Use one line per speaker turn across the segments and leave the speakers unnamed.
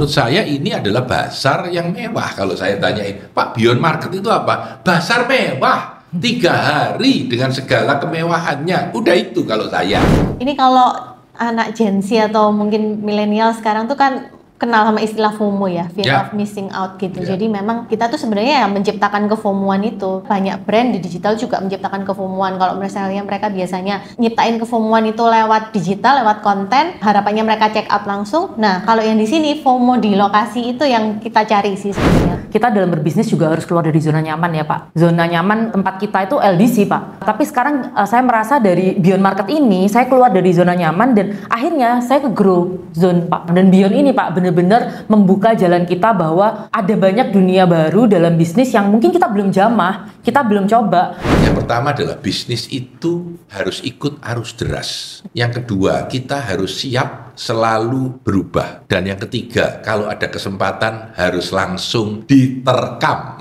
menurut saya ini adalah pasar yang mewah. Kalau saya tanyain, Pak, Beyond Market itu apa? Pasar mewah, 3 hari dengan segala kemewahannya. Udah itu kalau saya.
Ini kalau anak Gen Z atau mungkin milenial sekarang tuh kan kenal sama istilah FOMO ya, fear of missing out gitu. Jadi memang kita tuh sebenarnya menciptakan kefomoan itu. Banyak brand di digital juga menciptakan kefomoan. Kalau misalnya mereka biasanya nyiptain kefomoan itu lewat digital, lewat konten, harapannya mereka check out langsung. Nah, kalau yang di sini FOMO di lokasi itu yang kita cari sih sebenarnya.
Kita dalam berbisnis juga harus keluar dari zona nyaman ya Pak. Zona nyaman tempat kita itu LDC Pak. Tapi sekarang saya merasa dari Beyond Market ini, saya keluar dari zona nyaman dan akhirnya saya ke grow zone Pak. Dan Beyond ini Pak benar-benar membuka jalan kita bahwa ada banyak dunia baru dalam bisnis yang mungkin kita belum jamah, kita belum coba.
Yang pertama adalah bisnis itu harus ikut arus deras. Yang kedua, kita harus siap selalu berubah. Dan yang ketiga, kalau ada kesempatan harus langsung diterkam.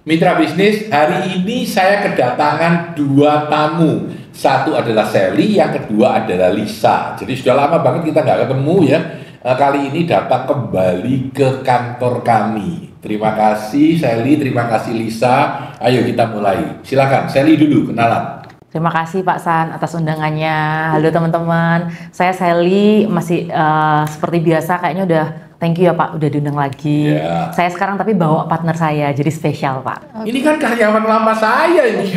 Mitra bisnis, hari ini saya kedatangan 2 tamu. Satu adalah Sally, yang kedua adalah Lisa. Jadi sudah lama banget kita nggak ketemu ya. Kali ini datang kembali ke kantor kami. Terima kasih Sally, terima kasih Lisa. Ayo kita mulai. Silakan Sally dulu kenalan.
Terima kasih Pak San atas undangannya. Halo teman-teman, saya Sally, masih seperti biasa kayaknya udah thank you ya Pak, udah diundang lagi.
Yeah.
Saya sekarang tapi bawa partner saya, jadi spesial Pak.
Ini kan karyawan lama saya ini.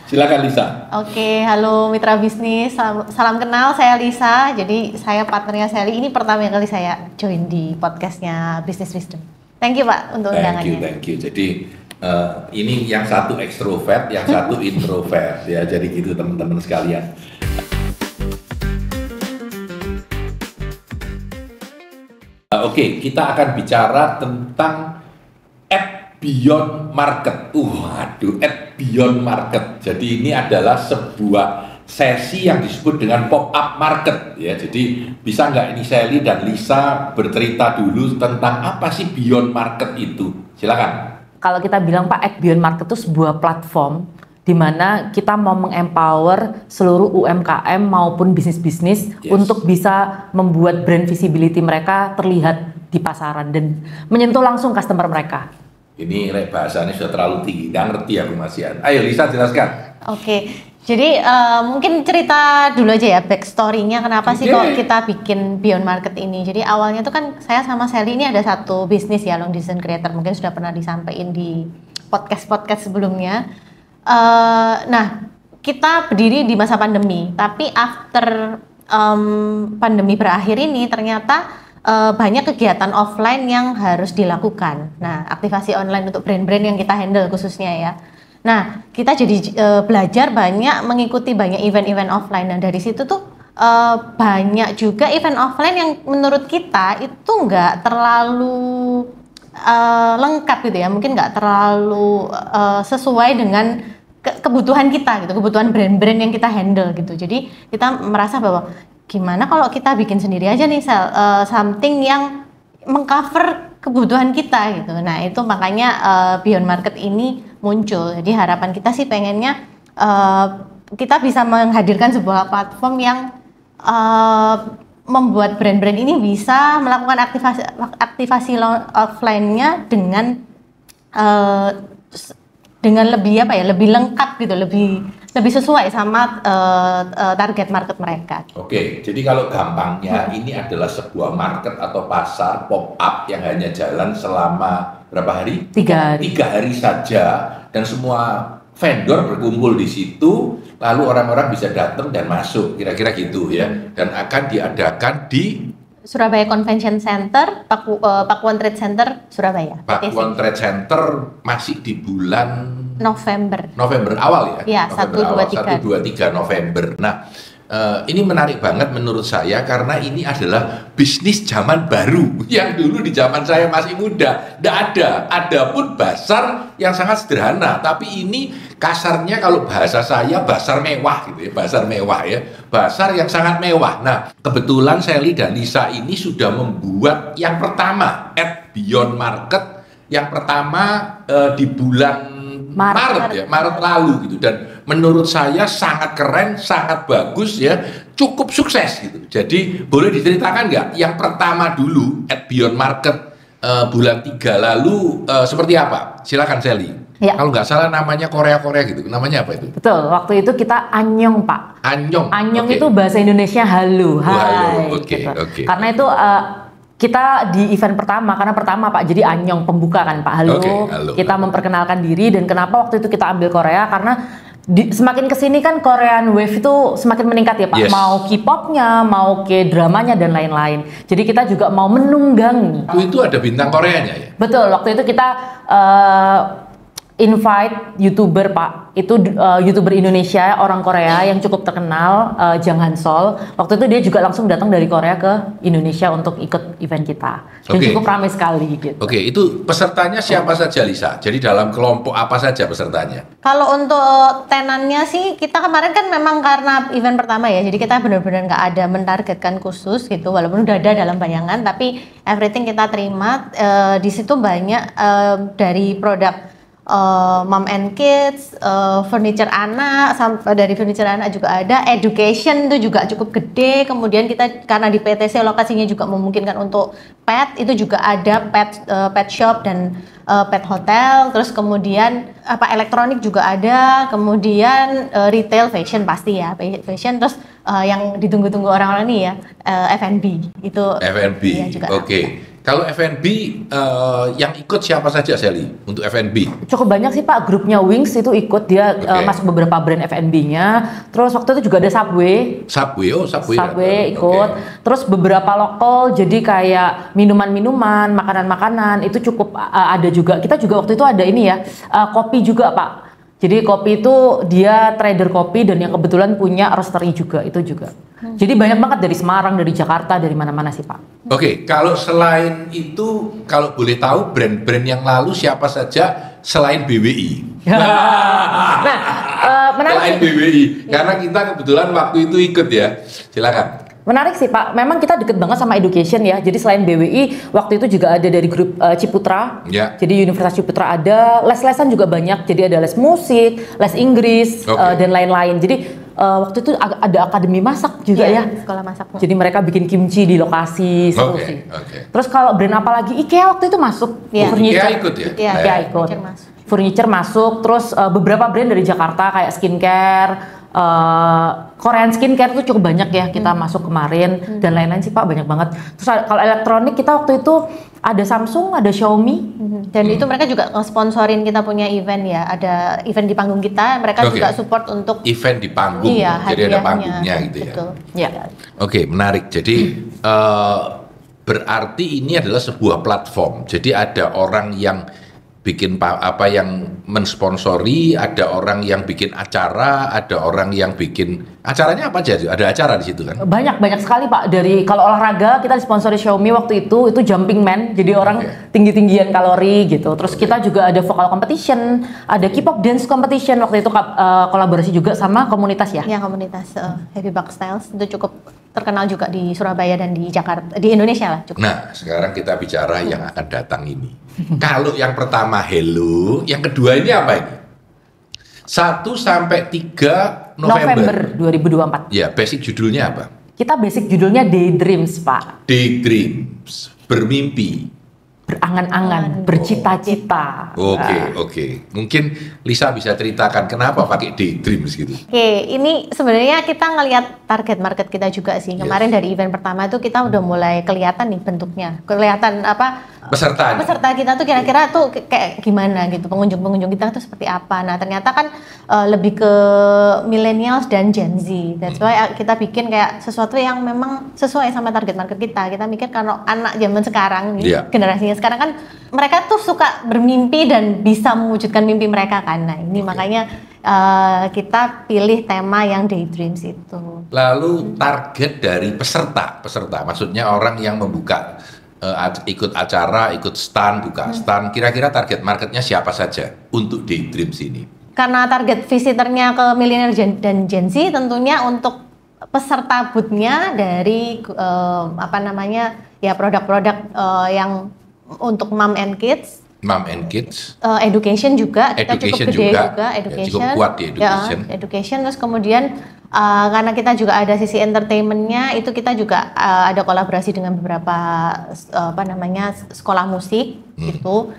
Silakan Lisa.
Oke, halo mitra bisnis, salam kenal, saya Lisa. Jadi saya partnernya Sally. Ini pertama kali saya join di podcastnya Business Wisdom. Thank you Pak untuk undangannya.
Thank you. Jadi ini yang satu ekstrovert, yang satu introvert ya. Jadi gitu teman-teman sekalian. Oke, kita akan bicara tentang Beyond Market. Beyond Market. Jadi ini adalah sebuah sesi yang disebut dengan pop-up market ya. Jadi bisa nggak ini Sally dan Lisa bercerita dulu tentang apa sih Beyond Market itu? Silakan.
Kalau kita bilang Pak, Beyond Market itu sebuah platform di mana kita mau mengempower seluruh UMKM maupun bisnis-bisnis untuk bisa membuat brand visibility mereka terlihat di pasaran dan menyentuh langsung customer mereka.
Ini bahasanya sudah terlalu tinggi, nggak ngerti aku Masian. Ayo Lisa jelaskan.
Oke, jadi mungkin cerita dulu aja ya backstory-nya kenapa sih kok kita bikin Beyond Market ini. Jadi awalnya tuh kan saya sama Sally ini ada satu bisnis ya, long distance creator, mungkin sudah pernah disampaikan di podcast-podcast sebelumnya. Nah, kita berdiri di masa pandemi, tapi after pandemi berakhir ini ternyata banyak kegiatan offline yang harus dilakukan. Nah, aktivasi online untuk brand-brand yang kita handle khususnya ya. Nah, kita jadi belajar banyak mengikuti banyak event-event offline. Dan dari situ tuh banyak juga event offline yang menurut kita itu nggak terlalu lengkap gitu ya. Mungkin nggak terlalu sesuai dengan kebutuhan kita gitu, kebutuhan brand-brand yang kita handle gitu. Jadi kita merasa bahwa gimana kalau kita bikin sendiri aja nih something yang mengcover kebutuhan kita gitu. Nah itu makanya Beyond Market ini muncul. Jadi harapan kita sih pengennya kita bisa menghadirkan sebuah platform yang membuat brand-brand ini bisa melakukan aktivasi offline-nya dengan lebih lebih lengkap gitu, lebih sesuai sama target market mereka.
Oke, jadi kalau gampangnya ini adalah sebuah market atau pasar pop-up yang hanya jalan selama berapa hari?
3 hari.
3 hari saja, dan semua vendor berkumpul di situ, lalu orang-orang bisa datang dan masuk, kira-kira gitu ya. Dan akan diadakan di
Surabaya Convention Center, Pakuan Trade Center, Surabaya.
Pakuan Trade Center masih di bulan
November
awal ya?
Iya, 1-2-3
November. Nah, ini menarik banget menurut saya karena ini adalah bisnis zaman baru yang dulu di zaman saya masih muda nggak ada. Ada pun pasar yang sangat sederhana, tapi ini kasarnya kalau bahasa saya pasar mewah gitu ya, pasar mewah ya, pasar yang sangat mewah. Nah, kebetulan Sally dan Lisa ini sudah membuat yang pertama Beyond Market yang pertama di bulan Maret lalu gitu, dan menurut saya sangat keren, sangat bagus ya, cukup sukses gitu. Jadi boleh diceritakan nggak yang pertama dulu at Beyond Market bulan 3 lalu seperti apa? Silakan Sally.
Ya.
Kalau nggak salah namanya Korea gitu. Namanya apa itu?
Betul, waktu itu kita anyong Pak.
Anyong.
Anyong
Oke.
itu bahasa Indonesia halo, hai.
Halo, oke,
gitu.
oke.
Karena itu kita di event pertama, karena pertama Pak, jadi anyong pembuka kan Pak, halo.
Oke, halo.
Kita memperkenalkan diri, dan kenapa waktu itu kita ambil Korea, karena semakin kesini kan Korean Wave itu semakin meningkat ya Pak.
Yes.
Mau K-popnya, mau K-dramanya dan lain-lain. Jadi kita juga mau menunggangi.
Itu ada bintang Koreanya ya?
Betul, waktu itu kita invite YouTuber Pak, itu YouTuber Indonesia orang Korea yang cukup terkenal, Jang Hansol. Waktu itu dia juga langsung datang dari Korea ke Indonesia untuk ikut event kita. Dan
Oke.
cukup ramai sekali gitu.
Oke, itu pesertanya siapa saja Lisa? Jadi dalam kelompok apa saja pesertanya?
Kalau untuk tenannya sih, kita kemarin kan memang karena event pertama ya, jadi kita benar-benar nggak ada mentargetkan khusus gitu, walaupun udah ada dalam bayangan, tapi everything kita terima. Di situ banyak dari produk mom and kids, furniture anak, sampai dari furniture anak juga ada, education itu juga cukup gede. Kemudian kita karena di PTC lokasinya juga memungkinkan untuk pet, itu juga ada pet shop dan pet hotel. Terus kemudian apa elektronik juga ada, kemudian retail fashion pasti ya, fashion. Terus yang ditunggu-tunggu orang-orang nih ya, F&B itu.
F&B,
iya, juga
oke. Kalau F&B yang ikut siapa saja Sally untuk F&B?
Cukup banyak sih Pak, grupnya Wings itu ikut, dia masuk beberapa brand F&B-nya. Terus waktu itu juga ada Subway. Subway ikut.
Oke.
Terus beberapa lokal, jadi kayak minuman-minuman, makanan-makanan itu cukup ada juga. Kita juga waktu itu ada ini ya, kopi juga Pak. Jadi kopi itu dia trader kopi dan yang kebetulan punya roastery juga, itu juga. Jadi banyak banget dari Semarang, dari Jakarta, dari mana-mana sih Pak.
Oke, kalau selain itu, kalau boleh tahu brand-brand yang lalu siapa saja selain BWI?
Nah, menarik
Selain
sih.
BWI, karena kita kebetulan waktu itu ikut ya. Silakan.
Menarik sih Pak, memang kita deket banget sama education ya. Jadi selain BWI, waktu itu juga ada dari grup Ciputra.
Ya.
Jadi Universitas Ciputra ada, les-lesan juga banyak. Jadi ada les musik, les Inggris,
Oke.
dan lain-lain. Jadi waktu itu ada akademi masak juga
Iya,
ya.
sekolah masaknya.
Jadi mereka bikin kimchi di lokasi, seru
Oke,
sih.
oke.
Terus kalau brand apa lagi? IKEA waktu itu masuk.
Iya.
IKEA ikut ya?
Iya,
IKEA ikut.
furniture masuk.
Furniture masuk, terus beberapa brand dari Jakarta kayak skincare, Korean skincare tuh cukup banyak ya kita masuk kemarin, dan lain-lain sih Pak, banyak banget. Terus kalau elektronik kita waktu itu ada Samsung, ada Xiaomi.
Dan itu mereka juga sponsorin kita punya event ya, ada event di panggung kita, mereka
Oke.
juga support untuk
Event di panggung,
iya,
jadi ada
hadiahnya.
panggungnya gitu ya.
Betul.
Ya.
Oke, menarik. Jadi berarti ini adalah sebuah platform. Jadi ada orang yang bikin apa yang mensponsori, ada orang yang bikin acara, ada orang yang bikin acaranya apa aja? Ada acara di situ kan?
Banyak sekali Pak. Dari kalau olahraga kita disponsori Xiaomi waktu itu jumping man, jadi orang
Oke.
tinggi-tinggian kalori gitu. Terus kita juga ada vocal competition, ada K-pop dance competition, waktu itu kolaborasi juga sama komunitas ya.
yang komunitas Happy Buck Styles itu cukup terkenal juga di Surabaya dan di Jakarta, di Indonesia lah cukup.
Nah, sekarang kita bicara yang akan datang ini. Kalau yang pertama Hello, yang kedua ini apa ini? 1 sampai 3
November 2024.
Ya, basic judulnya apa?
Kita basic judulnya Daydreams Pak.
Daydreams, bermimpi.
Berangan-angan, bercita-cita.
Oke. Mungkin Lisa bisa ceritakan kenapa pakai daydreams gitu.
Oke, ini sebenarnya kita ngelihat target market kita juga sih. Kemarin dari event pertama itu kita udah mulai kelihatan nih bentuknya. Kelihatan apa peserta kita tuh kira-kira tuh kayak gimana gitu. Pengunjung-pengunjung kita tuh seperti apa. Nah, ternyata kan lebih ke millennials dan Gen Z. That's why kita bikin kayak sesuatu yang memang sesuai sama target market kita. Kita mikir kalau anak zaman sekarang nih,
Iya.
generasinya sekarang kan mereka tuh suka bermimpi dan bisa mewujudkan mimpi mereka kan. Nah, ini makanya kita pilih tema yang daydreams itu.
Lalu target dari peserta, maksudnya orang yang membuka ikut acara, ikut stand, buka stand. Kira-kira target marketnya siapa saja untuk daydreams ini?
Karena target visitornya ke milenial dan Gen Z, tentunya untuk peserta booth-nya dari apa namanya ya produk-produk yang untuk mom and kids,
Mom and kids.
Education juga, kita
Education
cukup gede
juga.
juga,
Ya,
education.
cukup kuat di education.
Ya, education, terus kemudian karena kita juga ada sisi entertainmentnya, itu kita juga ada kolaborasi dengan beberapa sekolah musik gitu.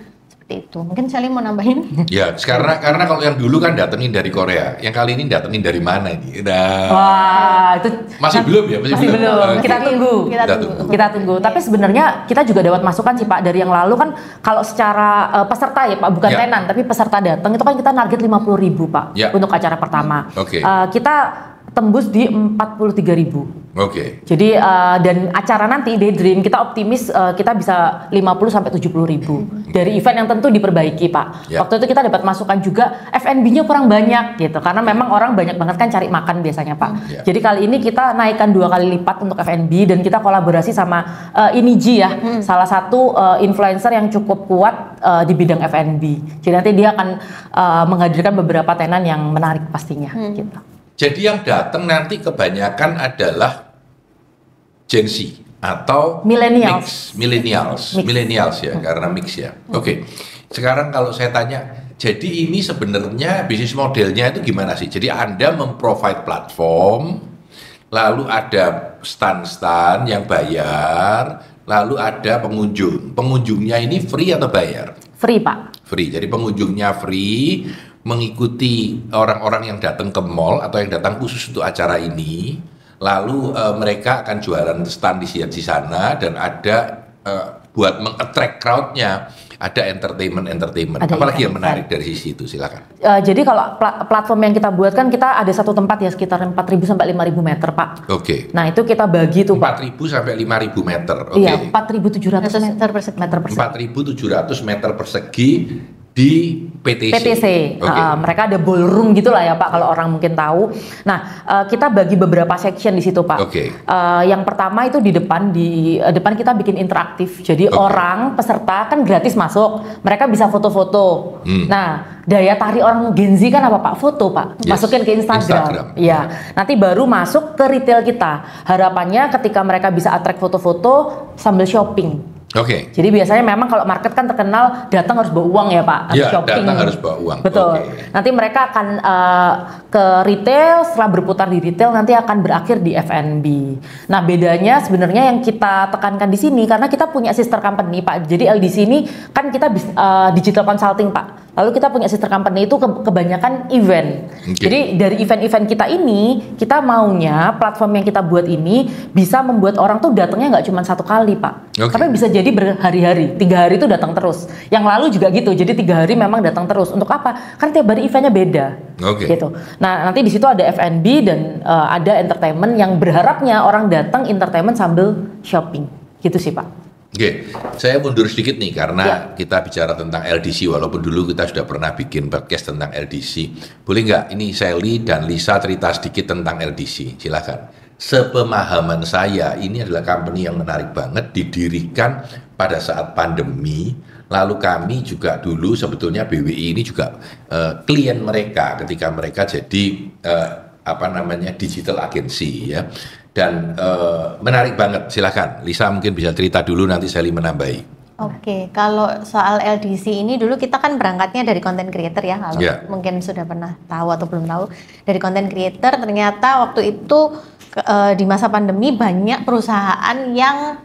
Itu mungkin Sally mau nambahin.
Ya, karena kalau yang dulu kan datengin dari Korea, yang kali ini datengin dari mana ini?
Wah, itu
Masih belum ya?
masih belum.
Oke.
Kita tunggu. Kita tunggu. Tapi sebenarnya kita juga dapat masukan sih Pak dari yang lalu kan, kalau secara peserta ya Pak, bukan
Ya.
tenan tapi peserta datang itu kan kita target 50.000 Pak
Ya.
untuk acara pertama.
Oke.
Kita tembus di 43.000.
Oke.
Jadi dan acara nanti Daydream kita optimis kita bisa 50 sampai 70.000 dari event yang tentu diperbaiki Pak.
Ya.
Waktu itu kita dapat masukan juga F&B-nya kurang banyak gitu karena memang orang banyak banget kan cari makan biasanya Pak.
Ya.
Jadi kali ini kita naikkan 2 kali lipat untuk F&B dan kita kolaborasi sama Iniji ya, salah satu influencer yang cukup kuat di bidang F&B. Jadi nanti dia akan menghadirkan beberapa tenan yang menarik pastinya gitu.
Jadi yang datang nanti kebanyakan adalah Gen Z atau
Millennials.
millennials ya, karena mix ya. Oke. Sekarang kalau saya tanya, jadi ini sebenarnya bisnis modelnya itu gimana sih? Jadi Anda memprovide platform, lalu ada stand-stand yang bayar, lalu ada pengunjung. Pengunjungnya ini free atau bayar?
Free Pak.
Free. Jadi pengunjungnya free, mengikuti orang-orang yang datang ke mall atau yang datang khusus untuk acara ini, lalu mereka akan jualan stand di sana dan ada buat meng-attract crowd-nya, ada entertainment.
Ada
Apalagi yang
event.
menarik dari sisi itu, silakan.
Jadi kalau platform yang kita buat kan kita ada satu tempat ya sekitar 4.000 sampai 5.000 meter Pak.
Oke.
Nah itu kita bagi tuh Pak.
4.000 sampai 5.000 meter. Oke.
Iya 4.700 meter persegi.
4.700 meter persegi di PTC.
PTC,
Oke.
mereka ada ballroom gitulah ya Pak kalau orang mungkin tahu. Nah kita bagi beberapa section di situ Pak.
Oke.
Yang pertama itu di depan kita bikin interaktif. Jadi
Oke.
orang peserta kan gratis masuk, mereka bisa foto-foto. Nah daya tarik orang Gen Z kan apa Pak? Foto Pak,
Yes.
masukin ke Instagram. Iya. Nanti baru masuk ke retail kita. Harapannya ketika mereka bisa attract foto-foto sambil shopping.
Oke.
Jadi biasanya memang kalau market kan terkenal datang harus bawa uang ya Pak, harus
Ya,
shopping.
datang harus bawa uang.
Betul.
Oke.
Nanti mereka akan ke retail, setelah berputar di retail nanti akan berakhir di F&B. Nah bedanya sebenarnya yang kita tekankan di sini karena kita punya sister company Pak. Jadi LDC ini kan kita digital consulting Pak. Lalu kita punya sister company itu kebanyakan event.
Oke.
Jadi dari event-event kita ini, kita maunya platform yang kita buat ini bisa membuat orang tuh datangnya nggak cuma satu kali Pak.
Oke.
Tapi bisa jadi berhari-hari, 3 hari itu datang terus. Yang lalu juga gitu, jadi 3 hari memang datang terus. Untuk apa? Kan tiap hari eventnya beda.
Oke.
Gitu. Nah nanti di situ ada F&B dan ada entertainment yang berharapnya orang datang entertainment sambil shopping. Gitu sih Pak.
Oke, saya mundur sedikit nih karena
Ya.
kita bicara tentang LDC walaupun dulu kita sudah pernah bikin podcast tentang LDC. Boleh nggak ini Sally dan Lisa cerita sedikit tentang LDC? Silakan. Sepemahaman saya ini adalah company yang menarik banget, didirikan pada saat pandemi. Lalu kami juga dulu sebetulnya BWI ini juga klien mereka ketika mereka jadi digital agency ya. Dan menarik banget, silakan Lisa mungkin bisa cerita dulu nanti Sally menambahi.
Oke, kalau soal LDC ini dulu kita kan berangkatnya dari content creator ya, kalau
Ya.
mungkin sudah pernah tahu atau belum tahu. Dari content creator ternyata waktu itu di masa pandemi banyak perusahaan yang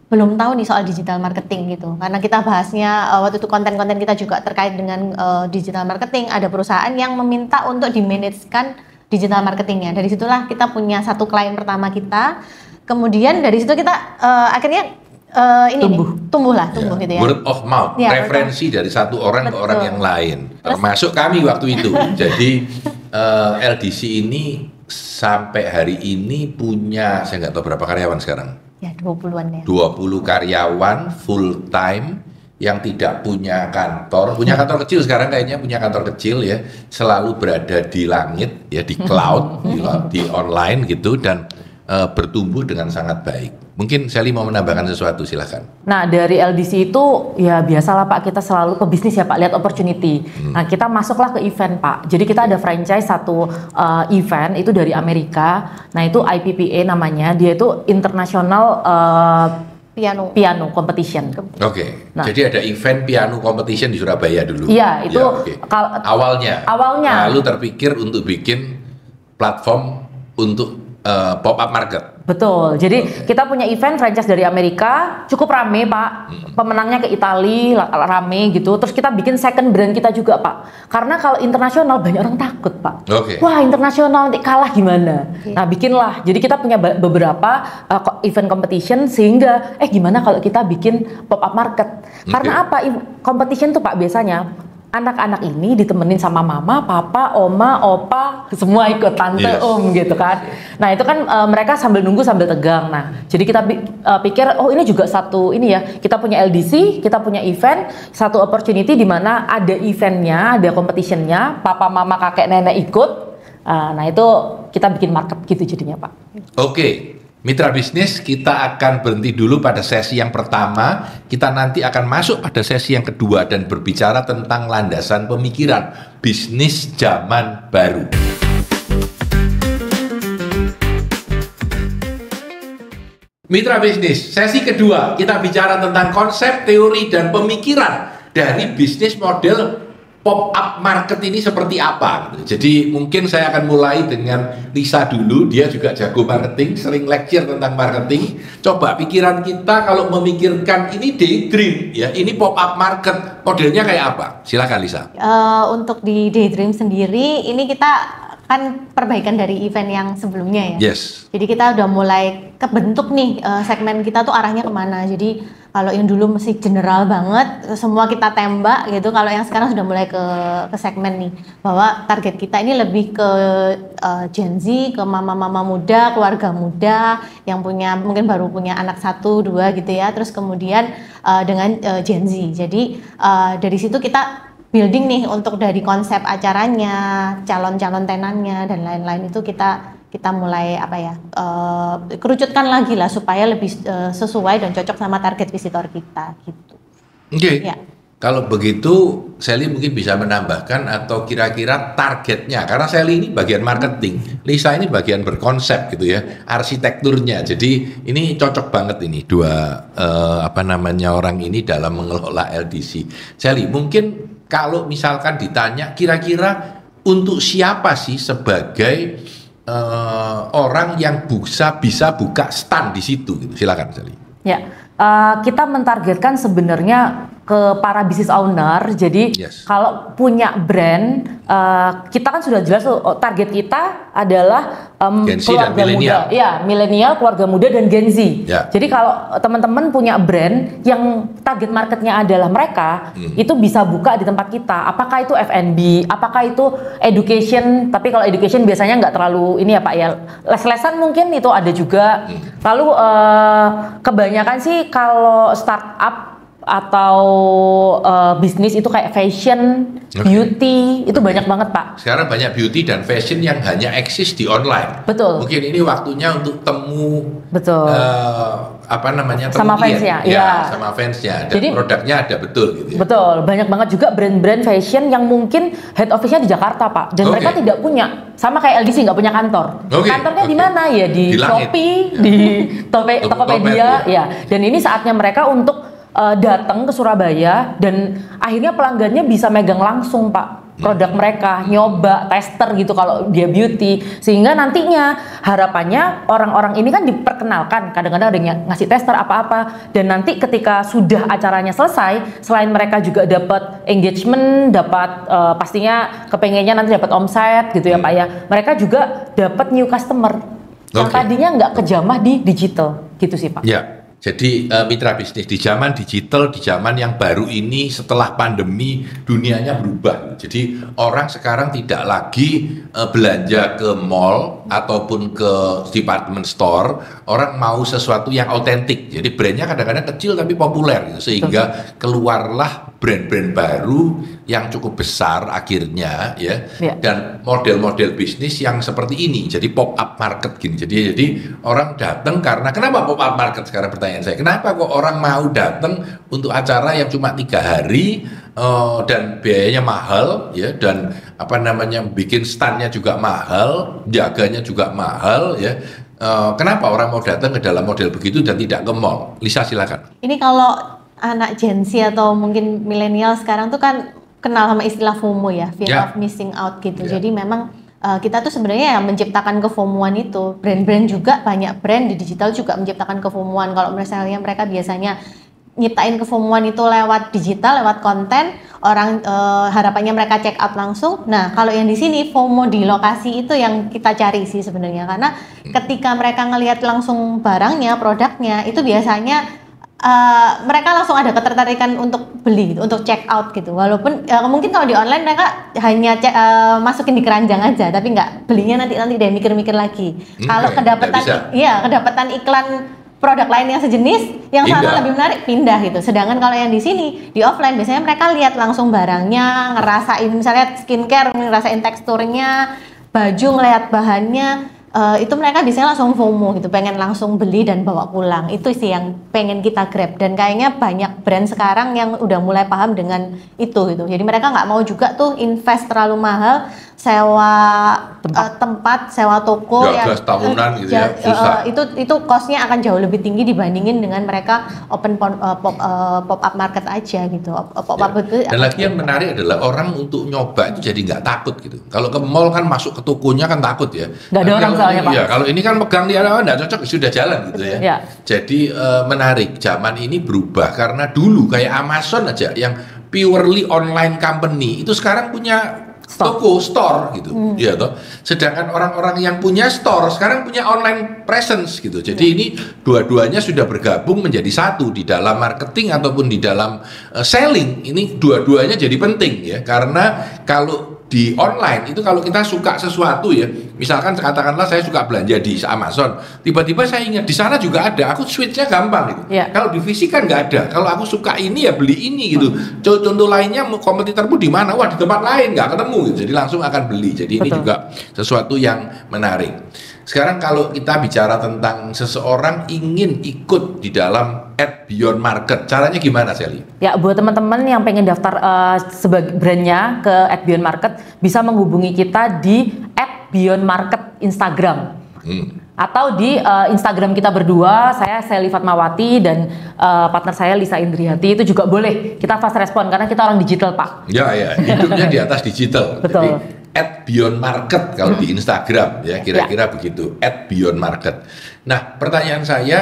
belum tahu nih soal digital marketing gitu. Karena kita bahasnya waktu itu konten-konten kita juga terkait dengan digital marketing, ada perusahaan yang meminta untuk dimanajekan digital marketingnya. Dari situlah kita punya satu klien pertama kita. Kemudian dari situ kita akhirnya tumbuh gitu ya.
Word of mouth,
Ya,
referensi dari satu orang ke
Betul.
orang yang lain. Termasuk kami waktu itu. Jadi LDC ini sampai hari ini punya, saya nggak tahu berapa karyawan sekarang.
Ya 20-an ya.
20 karyawan full time yang tidak punya kantor kecil sekarang kayaknya punya kantor kecil ya, selalu berada di langit ya, di cloud, di online gitu dan bertumbuh dengan sangat baik. Mungkin Sally mau menambahkan sesuatu, silakan.
Nah dari LDC itu ya biasalah Pak, kita selalu ke bisnis ya Pak, lihat opportunity. Nah kita masuklah ke event Pak. Jadi kita ada franchise satu event itu dari Amerika. Nah itu IPPA namanya, dia itu International piano competition.
Oke.
Nah.
Jadi ada event piano competition di Surabaya dulu.
Iya, itu
awalnya. Lalu terpikir untuk bikin platform untuk pop up market.
Betul. Jadi kita punya event franchise dari Amerika, cukup rame Pak. Pemenangnya ke Italia, rame gitu. Terus kita bikin second brand kita juga Pak. Karena kalau internasional banyak orang takut Pak. Wah internasional nanti kalah gimana? Nah bikinlah. Jadi kita punya beberapa event competition sehingga gimana kalau kita bikin pop up market? Karena apa? Competition tuh Pak biasanya anak-anak ini ditemenin sama mama, papa, oma, opa, semua ikut, tante, om gitu kan. Nah itu kan mereka sambil nunggu sambil tegang. Nah jadi kita pikir ini juga satu ini ya, kita punya LDC, kita punya event, satu opportunity di mana ada eventnya, ada competitionnya, papa, mama, kakek, nenek ikut. Nah itu kita bikin market gitu jadinya Pak.
Oke. Mitra bisnis, kita akan berhenti dulu pada sesi yang pertama. Kita nanti akan masuk pada sesi yang kedua dan berbicara tentang landasan pemikiran bisnis zaman baru. Mitra bisnis, sesi kedua kita bicara tentang konsep, teori, dan pemikiran dari bisnis model pop-up market ini seperti apa. Jadi mungkin saya akan mulai dengan Lisa dulu, dia juga jago marketing, sering lecture tentang marketing. Coba pikiran kita kalau memikirkan ini daydream, ya ini pop-up market, modelnya kayak apa? Silakan Lisa.
Untuk di daydream sendiri, ini kita kan perbaikan dari event yang sebelumnya ya.
Yes.
Jadi kita udah mulai kebentuk nih segmen kita tuh arahnya kemana. Jadi kalau yang dulu masih general banget, semua kita tembak gitu. Kalau yang sekarang sudah mulai ke segmen nih, bahwa target kita ini lebih ke Gen Z, ke mama-mama muda, keluarga muda yang punya mungkin baru punya anak 1, 2 gitu ya. Terus kemudian dengan Gen Z. Jadi dari situ kita building nih untuk dari konsep acaranya, calon-calon tenannya dan lain-lain itu kita mulai kerucutkan lagi lah supaya lebih sesuai dan cocok sama target visitor kita gitu.
Oke.
Ya.
Kalau begitu, Sally mungkin bisa menambahkan atau kira-kira targetnya, karena Sally ini bagian marketing, Lisa ini bagian berkonsep gitu ya, arsitekturnya. Jadi ini cocok banget ini dua orang ini dalam mengelola LDC. Sally, mungkin kalau misalkan ditanya kira-kira untuk siapa sih sebagai orang yang bisa buka stand di situ gitu. Silakan Sally.
Ya, kita mentargetkan sebenarnya ke para business owner. Jadi kalau punya brand, kita kan sudah jelas target kita adalah keluarga muda, ya milenial, keluarga muda dan Gen Z. Ya. Jadi kalau teman-teman punya brand yang target marketnya adalah mereka, itu bisa buka di tempat kita. Apakah itu F&B, apakah itu education? Tapi kalau education biasanya nggak terlalu ini ya Pak ya, les-lesan mungkin itu ada juga. Lalu kebanyakan sih kalau startup atau bisnis itu kayak fashion, beauty, itu banyak banget Pak.
Sekarang banyak beauty dan fashion yang hanya eksis di online.
Betul.
Mungkin ini waktunya untuk temu.
Betul.
Sama
fansnya,
sama fansnya. Dan jadi, produknya ada betul gitu. Ya?
Betul. Banyak banget juga brand-brand fashion yang mungkin head office-nya di Jakarta Pak, dan mereka tidak punya. Sama kayak LDC nggak punya kantor. Kantornya di mana ya? Di Shopee, di Tokopedia, ya. Dan ini saatnya mereka untuk datang ke Surabaya dan akhirnya pelanggannya bisa megang langsung Pak produk mereka, nyoba, tester gitu kalau dia beauty, sehingga nantinya harapannya orang-orang ini kan diperkenalkan, kadang-kadang ada yang ngasih tester apa-apa, dan nanti ketika sudah acaranya selesai, selain mereka juga dapat engagement, dapat pastinya kepengennya nanti dapat omset gitu ya Pak ya, mereka juga dapat new customer yang tadinya nggak kejamah di digital gitu sih Pak.
Ya. Jadi mitra bisnis di zaman digital, di zaman yang baru ini setelah pandemi dunianya berubah. Jadi orang sekarang tidak lagi belanja ke mall ataupun ke department store. Orang mau sesuatu yang autentik. Jadi brandnya kadang-kadang kecil tapi populer gitu. Sehingga keluarlah brand-brand baru yang cukup besar akhirnya ya. Dan model-model bisnis yang seperti ini. Jadi pop up market gini. Jadi orang datang karena kenapa pop up market sekarang pertanyaan saya, kenapa kok orang mau datang untuk acara yang cuma 3 hari dan biayanya mahal ya, dan bikin standnya juga mahal, jaganya juga mahal ya, kenapa orang mau datang ke dalam model begitu dan tidak ke mall? Lisa silakan.
Ini kalau anak Gen Z atau mungkin milenial sekarang tuh kan kenal sama istilah FOMO ya, fear of missing out gitu. Jadi memang kita tuh sebenarnya ya menciptakan kefomoan itu. Brand-brand juga, banyak brand di digital juga menciptakan kefomoan. Kalau misalnya mereka biasanya nyiptain kefomoan itu lewat digital, lewat konten, orang harapannya mereka check out langsung. Nah, kalau yang di sini FOMO di lokasi itu yang kita cari sih sebenarnya, karena ketika mereka ngelihat langsung barangnya, produknya, itu biasanya mereka langsung ada ketertarikan untuk beli, gitu, untuk check out gitu. Walaupun mungkin kalau di online mereka hanya masukin di keranjang aja, tapi nggak belinya nanti deh mikir-mikir lagi. Kalau kedapatan iklan produk lain yang sejenis, yang sama lebih menarik, pindah gitu. Sedangkan kalau yang di sini, di offline biasanya mereka lihat langsung barangnya, ngerasain misalnya skincare, ngerasain teksturnya, baju ngelihat bahannya, itu mereka biasanya langsung FOMO gitu, pengen langsung beli dan bawa pulang. Itu sih yang pengen kita grab, dan kayaknya banyak brand sekarang yang udah mulai paham dengan itu gitu. Jadi mereka nggak mau juga tuh invest terlalu mahal, sewa tempat, sewa toko
yang tahunan gitu ya, susah.
Itu cost-nya akan jauh lebih tinggi dibandingin dengan mereka open pop up market aja gitu.
Dan lagi yang menarik adalah orang untuk nyoba itu jadi nggak takut gitu. Kalau ke mall kan masuk ke tokonya kan takut ya.
Nggak ada orang soalnya Pak.
Ya, kalau ini kan megang dia nggak cocok sudah jalan gitu ya. Jadi menarik. Zaman ini berubah karena dulu kayak Amazon aja yang purely online company itu sekarang punya toko store gitu, ya toh. Sedangkan orang-orang yang punya store sekarang punya online presence gitu. Jadi ini dua-duanya sudah bergabung menjadi satu di dalam marketing ataupun di dalam selling. Ini dua-duanya jadi penting ya, karena kalau di online itu kalau kita suka sesuatu ya, misalkan katakanlah saya suka belanja di Amazon, tiba-tiba saya ingat di sana juga ada, aku switchnya gampang gitu. Kalau di fisik kan nggak ada. Kalau aku suka ini ya beli ini gitu. Contoh lainnya kompetitormu di mana? Wah, di tempat lain nggak ketemu gitu. Jadi langsung akan beli. Jadi ini juga sesuatu yang menarik. Sekarang kalau kita bicara tentang seseorang ingin ikut di dalam @Beyond Market, caranya gimana Sally?
Ya, buat teman-teman yang pengen daftar sebagai brandnya ke @Beyond Market, bisa menghubungi kita di @Beyond Market Instagram. Atau di Instagram kita berdua, saya Sally Fatmawati dan partner saya Lisa Indriati, itu juga boleh. Kita fast respon karena kita orang digital Pak.
Ya, hidupnya di atas digital.
Betul.
Jadi, @Beyond Market kalau di Instagram ya, kira-kira begitu, @Beyond Market. Nah, pertanyaan saya,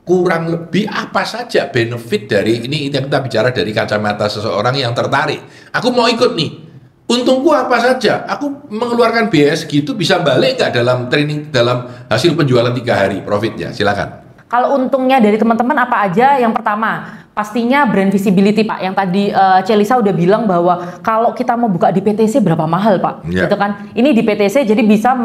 kurang lebih apa saja benefit dari ini yang kita bicara dari kacamata seseorang yang tertarik. Aku mau ikut nih. Untungku apa saja? Aku mengeluarkan biaya segitu bisa balik nggak dalam training, dalam hasil penjualan 3 hari profitnya? Silakan.
Kalau untungnya dari teman-teman apa aja? Yang pertama, pastinya brand visibility Pak. Yang tadi Celisa udah bilang bahwa kalau kita mau buka di PTC berapa mahal Pak, gitu kan? Ini di PTC jadi bisa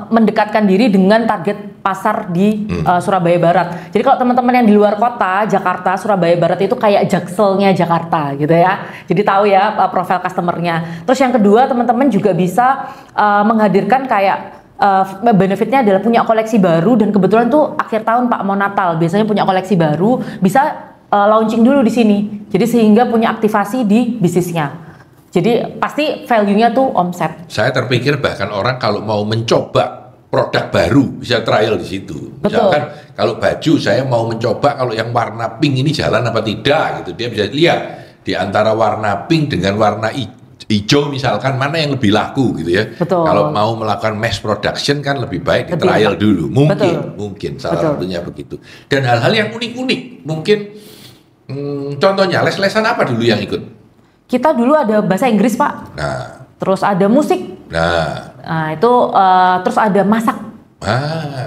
mendekatkan diri dengan target pasar di Surabaya Barat. Jadi kalau teman-teman yang di luar kota, Jakarta, Surabaya Barat itu kayak Jakselnya Jakarta, gitu ya. Jadi tahu ya profil customernya. Terus yang kedua, teman-teman juga bisa menghadirkan kayak benefitnya adalah punya koleksi baru, dan kebetulan tuh akhir tahun Pak, mau Natal biasanya punya koleksi baru, bisa launching dulu di sini. Jadi sehingga punya aktivasi di bisnisnya. Jadi pasti value-nya tuh omset.
Saya terpikir bahkan orang kalau mau mencoba produk baru bisa trial di situ. Misalkan kalau baju saya mau mencoba kalau yang warna pink ini jalan apa tidak gitu. Dia bisa lihat di antara warna pink dengan warna hijau misalkan mana yang lebih laku gitu ya. Kalau mau melakukan mass production kan lebih baik di trial dulu. Mungkin salah satunya begitu. Dan hal-hal yang unik-unik mungkin contohnya les-lesan apa dulu yang ikut?
Kita dulu ada bahasa Inggris Pak. Terus ada musik. Nah itu terus ada masak.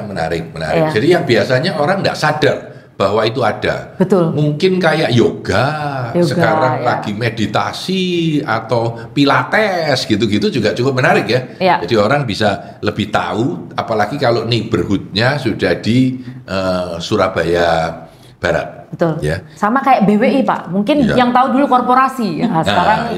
Menarik. Jadi yang biasanya orang nggak sadar bahwa itu ada. Mungkin kayak yoga sekarang lagi meditasi atau pilates gitu-gitu juga cukup menarik ya. Jadi orang bisa lebih tahu, apalagi kalau neighborhood-nya sudah di Surabaya Barat. Ya.
Sama kayak BWI Pak. Mungkin yang tahu dulu korporasi. Sekarang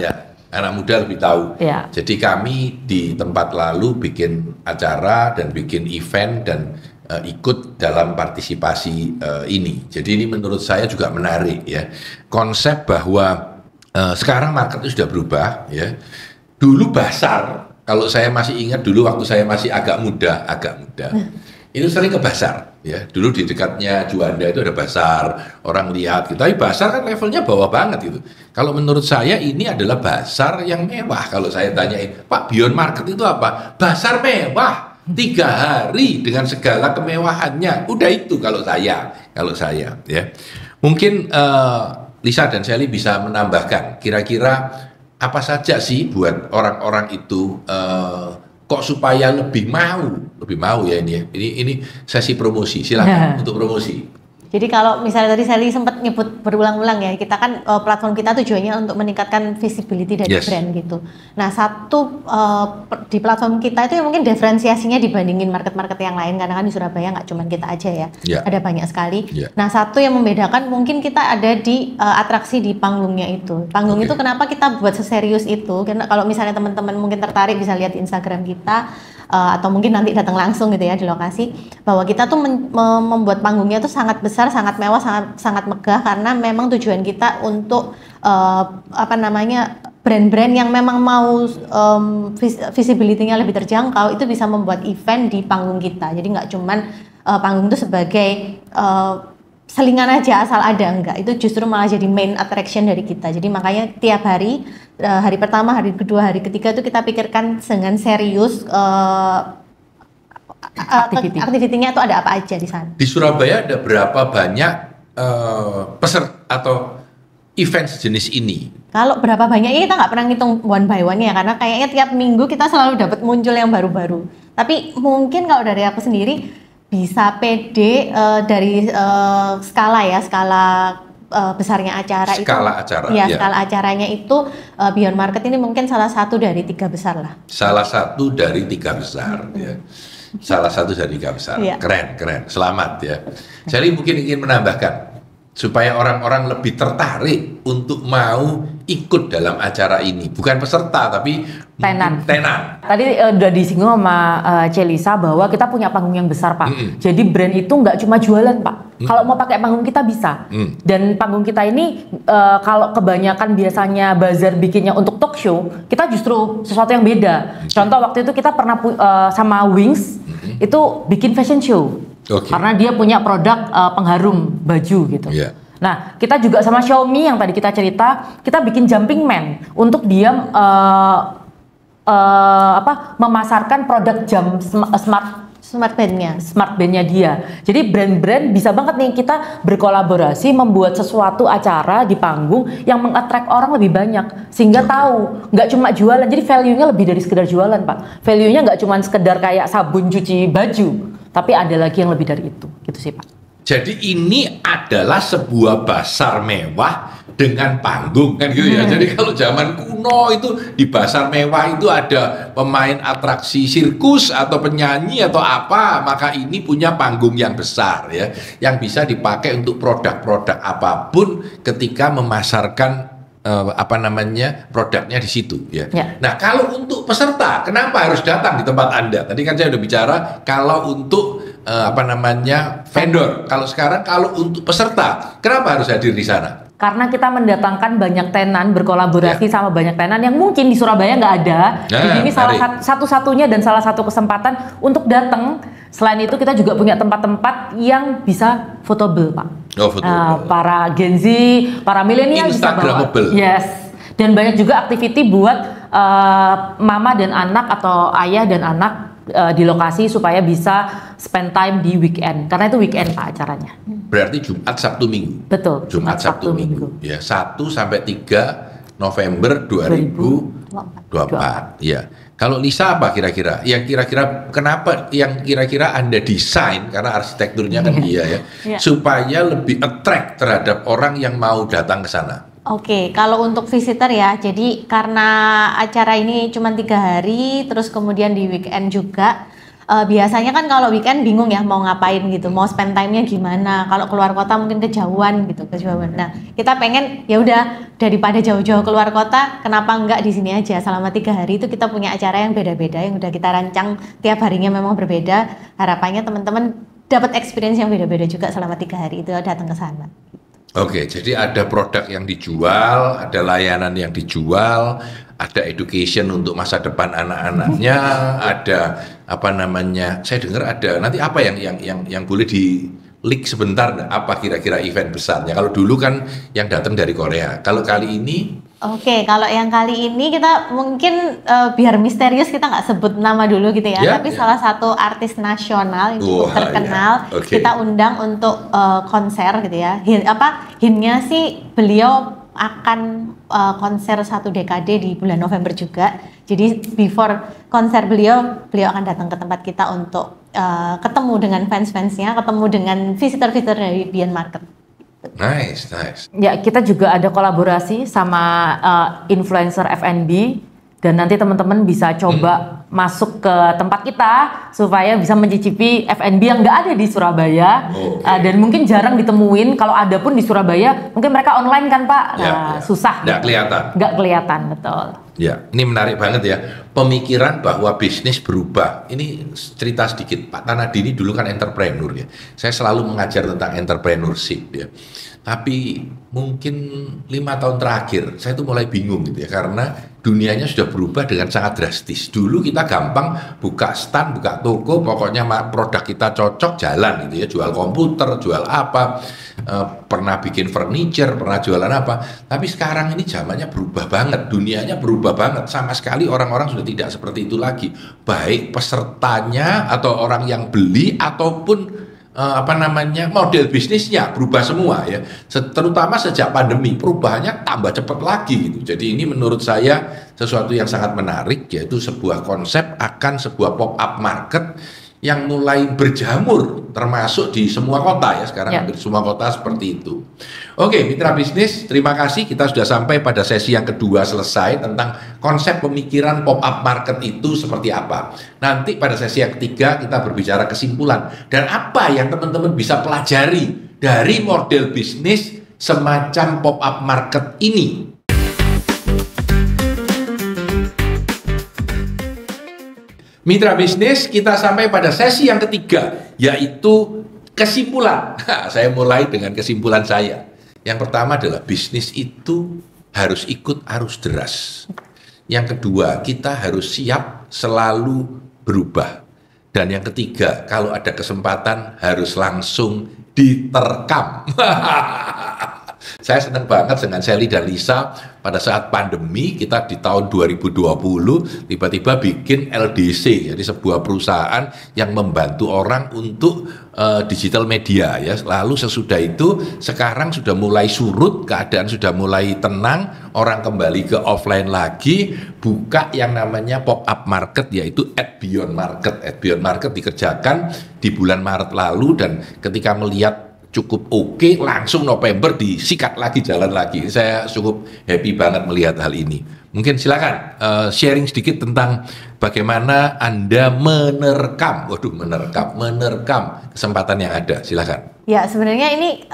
anak muda lebih tahu. Jadi kami di tempat lalu bikin acara dan bikin event dan ikut dalam partisipasi ini. Jadi ini menurut saya juga menarik ya. Konsep bahwa sekarang market itu sudah berubah ya. Dulu pasar Kalau saya masih ingat dulu waktu saya masih agak muda, itu sering ke pasar, ya. Dulu di dekatnya Juanda itu ada pasar, orang lihat gitu. Tapi pasar kan levelnya bawah banget gitu. Kalau menurut saya ini adalah pasar yang mewah. Kalau saya tanyain, Pak, Beyond Market itu apa? Pasar mewah, 3 hari dengan segala kemewahannya. Udah itu kalau saya, ya. Mungkin Lisa dan Sally bisa menambahkan kira-kira apa saja sih buat orang-orang itu kok supaya lebih mau ya ini sesi promosi, silakan untuk promosi.
Jadi kalau misalnya tadi Sally sempat nyebut berulang-ulang ya, kita kan platform kita tujuannya untuk meningkatkan visibility dari brand gitu. Nah di platform kita itu mungkin diferensiasinya dibandingin market-market yang lain, karena kan di Surabaya nggak cuma kita aja ya, ada banyak sekali. Nah satu yang membedakan mungkin kita ada di atraksi di panggungnya itu. Panggung itu kenapa kita buat seserius itu? Karena kalau misalnya teman-teman mungkin tertarik bisa lihat di Instagram kita. Atau mungkin nanti datang langsung gitu ya di lokasi, bahwa kita tuh membuat panggungnya tuh sangat besar, sangat mewah, sangat megah, karena memang tujuan kita untuk brand-brand yang memang mau visibility-nya lebih terjangkau itu bisa membuat event di panggung kita. Jadi nggak cuman panggung itu sebagai selingan aja asal ada, enggak, itu justru malah jadi main attraction dari kita. Jadi makanya tiap hari, hari pertama, hari kedua, hari ketiga itu kita pikirkan dengan serius aktivitinya itu ada apa aja di sana.
Di Surabaya ada berapa banyak peserta atau event sejenis ini?
Kalau berapa banyaknya kita nggak pernah ngitung one by one ya, karena kayaknya tiap minggu kita selalu dapat muncul yang baru-baru. Tapi mungkin kalau dari aku sendiri bisa pede dari skala besarnya acara skala acaranya itu Beyond Market ini mungkin salah satu dari 3 besar lah.
Salah satu dari 3 besar ya. Salah satu dari 3 besar. Keren. Selamat ya. Jadi mungkin ingin menambahkan supaya orang-orang lebih tertarik untuk mau ikut dalam acara ini, bukan peserta tapi tenan.
Tadi udah disinggung sama Celisa bahwa kita punya panggung yang besar, Pak. Jadi brand itu nggak cuma jualan, Pak. Kalau mau pakai panggung kita bisa. Dan panggung kita ini kalau kebanyakan biasanya bazar bikinnya untuk talk show, kita justru sesuatu yang beda. Contoh waktu itu kita pernah sama Wings itu bikin fashion show. Karena dia punya produk pengharum baju gitu. Nah, kita juga sama Xiaomi yang tadi kita cerita, kita bikin jumping man untuk dia memasarkan produk jam smart bandnya dia. Jadi brand-brand bisa banget nih kita berkolaborasi membuat sesuatu acara di panggung yang meng-attract orang lebih banyak, sehingga tahu nggak cuma jualan. Jadi value-nya lebih dari sekedar jualan, Pak. Value-nya nggak cuma sekedar kayak sabun cuci baju, tapi ada lagi yang lebih dari itu, gitu sih, Pak.
Jadi ini adalah sebuah pasar mewah dengan panggung kan gitu ya. Jadi kalau zaman kuno itu di pasar mewah itu ada pemain atraksi sirkus atau penyanyi atau apa, maka ini punya panggung yang besar ya, yang bisa dipakai untuk produk-produk apapun ketika memasarkan produknya di situ ya. Nah, kalau untuk peserta, kenapa harus datang di tempat Anda? Tadi kan saya udah bicara kalau untuk vendor. Kalau sekarang kalau untuk peserta, kenapa harus hadir di sana?
Karena kita mendatangkan banyak tenan, berkolaborasi sama banyak tenan yang mungkin di Surabaya nggak ada. Jadi ini salah satu-satunya dan salah satu kesempatan untuk datang. Selain itu kita juga punya tempat-tempat yang bisa fotoable, Pak. Para Gen Z, para milenial bisa bawa. Yes. Dan banyak juga aktiviti buat mama dan anak atau ayah dan anak di lokasi supaya bisa spend time di weekend, karena itu weekend, Pak, acaranya.
Berarti Jumat, Sabtu, Minggu.
Betul.
Jumat, Sabtu, Minggu. Ya, 1 sampai 3 November 2024. Ya. Kalau Lisa apa kira-kira? Yang kira-kira kenapa yang kira-kira Anda desain, karena arsitekturnya kan dia ya, supaya lebih attract terhadap orang yang mau datang ke sana.
Oke, kalau untuk visitor ya, jadi karena acara ini cuma 3 hari, terus kemudian di weekend juga, biasanya kan kalau weekend bingung ya mau ngapain gitu, mau spend time-nya gimana, kalau keluar kota mungkin kejauhan gitu, Nah, kita pengen ya udah daripada jauh-jauh keluar kota, kenapa enggak di sini aja selama 3 hari itu kita punya acara yang beda-beda, yang udah kita rancang tiap harinya memang berbeda. Harapannya teman-teman dapat experience yang beda-beda juga selama 3 hari itu datang ke sana.
Oke, jadi ada produk yang dijual, ada layanan yang dijual, ada education untuk masa depan anak-anaknya, ada apa namanya? Saya dengar ada nanti apa yang boleh di leak sebentar, apa kira-kira event besarnya? Kalau dulu kan yang datang dari Korea. Kalau kali ini?
Oke, kalau yang kali ini kita mungkin biar misterius kita nggak sebut nama dulu gitu ya. Tapi salah satu artis nasional yang cukup terkenal kita undang untuk konser gitu ya. Hintnya sih beliau akan konser 1 dekade di bulan November juga. Jadi before konser beliau akan datang ke tempat kita untuk ketemu dengan fans-fansnya, ketemu dengan visitor-visitor dari Beyond Market.
Nice.
Ya, kita juga ada kolaborasi sama influencer F&B dan nanti teman-teman bisa coba masuk ke tempat kita supaya bisa mencicipi F&B yang nggak ada di Surabaya dan mungkin jarang ditemuin. Kalau ada pun di Surabaya, mungkin mereka online kan Pak, susah. Nggak kelihatan, betul.
Ya, ini menarik banget ya, pemikiran bahwa bisnis berubah. Ini cerita sedikit, Pak Tanadi ini dulu kan entrepreneur ya. Saya selalu mengajar tentang entrepreneurship ya. Tapi mungkin 5 tahun terakhir saya tuh mulai bingung gitu ya, karena dunianya sudah berubah dengan sangat drastis. Dulu kita gampang buka stand, buka toko, pokoknya produk kita cocok jalan gitu ya, jual komputer, jual apa, pernah bikin furniture, pernah jualan apa. Tapi sekarang ini zamannya berubah banget, dunianya berubah banget, sama sekali orang-orang sudah tidak seperti itu lagi. Baik pesertanya atau orang yang beli ataupun model bisnisnya berubah semua ya, terutama sejak pandemi perubahannya tambah cepat lagi gitu. Jadi ini menurut saya sesuatu yang sangat menarik, yaitu sebuah konsep akan sebuah pop-up market yang mulai berjamur termasuk di semua kota ya, sekarang hampir semua kota seperti itu. Oke, mitra bisnis, terima kasih, kita sudah sampai pada sesi yang kedua selesai tentang konsep pemikiran pop-up market itu seperti apa. Nanti pada sesi yang ketiga kita berbicara kesimpulan dan apa yang teman-teman bisa pelajari dari model bisnis semacam pop-up market ini. Mitra bisnis, kita sampai pada sesi yang ketiga, yaitu kesimpulan. Saya mulai dengan kesimpulan saya. Yang pertama adalah bisnis itu harus ikut arus deras. Yang kedua, kita harus siap selalu berubah. Dan yang ketiga, kalau ada kesempatan harus langsung diterkam. Saya senang banget dengan Sally dan Lisa pada saat pandemi, kita di tahun 2020 tiba-tiba bikin LDC, jadi sebuah perusahaan yang membantu orang untuk digital media ya. Lalu sesudah itu sekarang sudah mulai surut, keadaan sudah mulai tenang, orang kembali ke offline lagi, buka yang namanya pop-up market, yaitu at Beyond Market. At Beyond Market dikerjakan di bulan Maret lalu, dan ketika melihat cukup oke, langsung November disikat lagi, jalan lagi. Saya cukup happy banget melihat hal ini. Mungkin silakan sharing sedikit tentang bagaimana Anda menerkam kesempatan yang ada. Silakan.
Ya, sebenarnya ini